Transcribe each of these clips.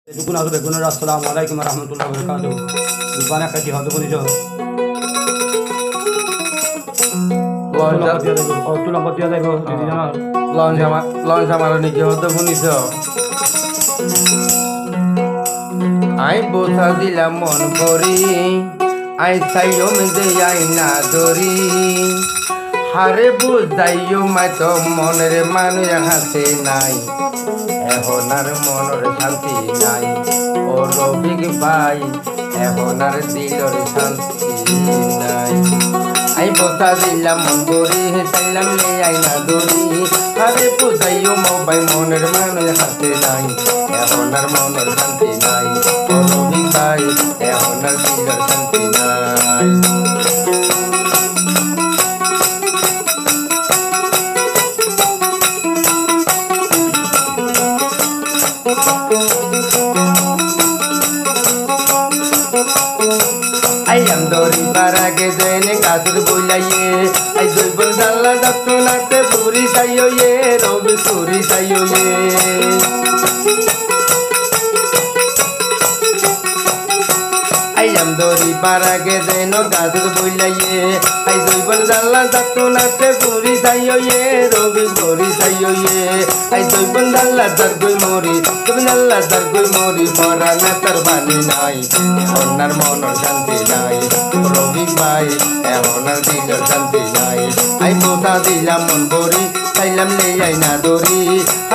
Dukun aku begunar assalamualaikum warahmatullahi wabarakatuh. Dukana kati hadu boni jo. Tulang pati ada go. Lawan sama ni ke hadu boni jo. Ai bosa dilam mon kori, ai sayo mende ai na dori. Hare buzayo mai to monere manu yang hase nai. এহনার মনের শান্তি নাই ও রবিক ভাই এহনার দিলর শান্তি নাই I বসা দিলাম মন গরি চাইলাম লে আই না দরি আরে বুঝাইও মোবাইল মনের মানুষ হাতে নাই এহনার মনের শান্তি নাই ও রবিক ভাই এহনার দিলর শান্তি নাই ayam dori barage dene kasur bulaye ay zulbul dalla dakto nate puri sayo ye robi puri sayo ye ayam dori barage dene kasur bulaye ay zulbul dalla dakto nate puri sayo ye robi puri sayo ye ay zulbul dalla dargoi mori dalla dargoi mori pora na tarbani nai onar monor shanti nai রবিক ভাই এহনার দিলর শান্তি নাই I বোঝা দিলাম মন বরি চাইলাম লে I না দরি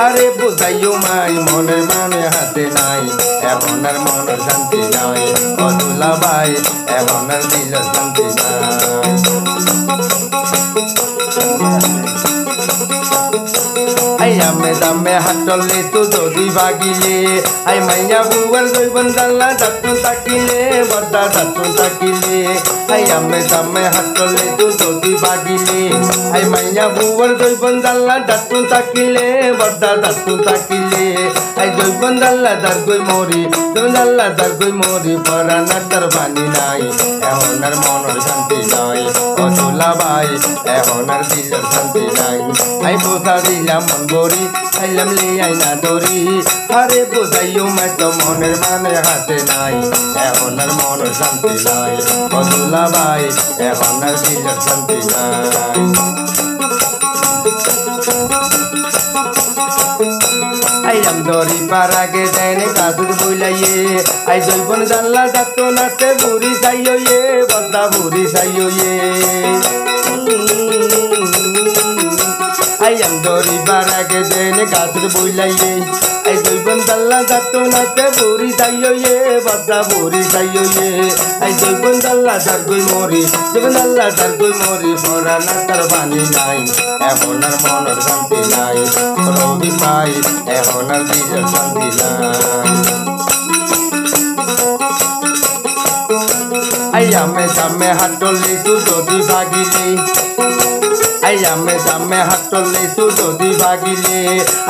আরে বুঝাইও মাই মনের মানে হাতে নাই এহনার মনের শান্তি নাই অদুলা ভাই এহনার দিলর শান্তি নাই ay ame dame hatole tu dodi bagile ay maya buwal doi bandala datun takile barda datun takile ay ame dame hatole tu dodi bagile ay maya buwal doi bandala datun takile barda datun takile ay doi bandala dargoi mori parana tarbani nai ehonar monor shanti nai odula bai ehonar dilor shanti nai ay bosa dilam গরি চাইলাম লে I না দরি আরে বুঝাইও মাই তো মনের মানে হাতে নাই এহনার মনের শান্তি নাই বদলা ভাই এহনার দিলের শান্তি নাই ayam dori barage dene kasur bulaye ay jolbon dalla dakto nate buri sayo ye badda buri sayo ye ayam dori barage dene kasur bulaye ay jolbon dalla dakto nate buri sayo ye badda buri sayo ye ay jolbon dalla dargoi mori pora na tarbani nai ehonar monor shanti nai robi pai ehonar dilor shanti nai ayame dame hatole tu dodi bagile ayame dame hatole tu dodi bagile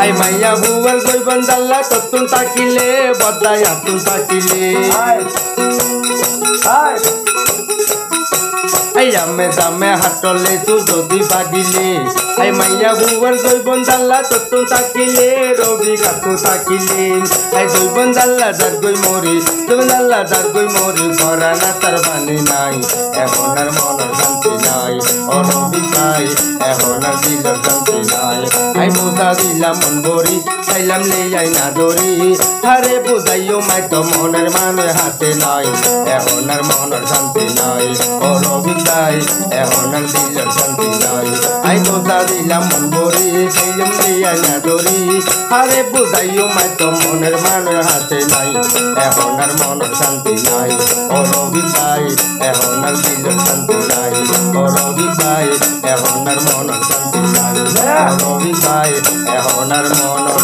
ay maya buwal goi bandalla totun takile badai atun takile ayame dame hatole tu dodi bagile ay maya buwal goi bandalla totun takile robi katun takile ay goi bandalla dargoi mori parana tarbani nai ehonar monor shanti nai o robi bai ehonar dilor shanti nai ay bosa dilam mon bori চাইলাম লে I না দরি আরে বুঝাইও মাই তো মনের মানে হাতে নাই এহনার মনের শান্তি নাই ও রবি ভাই এহনার দিলর শান্তি নাই আই বোঝা দিলাম মন বরি চাইলাম লে আই না দরি আরে বুঝাইও মাই তো মনের মানে হাতে নাই এহনার মনের শান্তি নাই ও রবি ভাই এহনার দিলর শান্তি নাই ও রবি ভাই এহনার মনের শান্তি নাই ও রবি ভাই এহনার মনের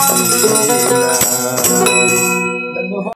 শান্তি নাই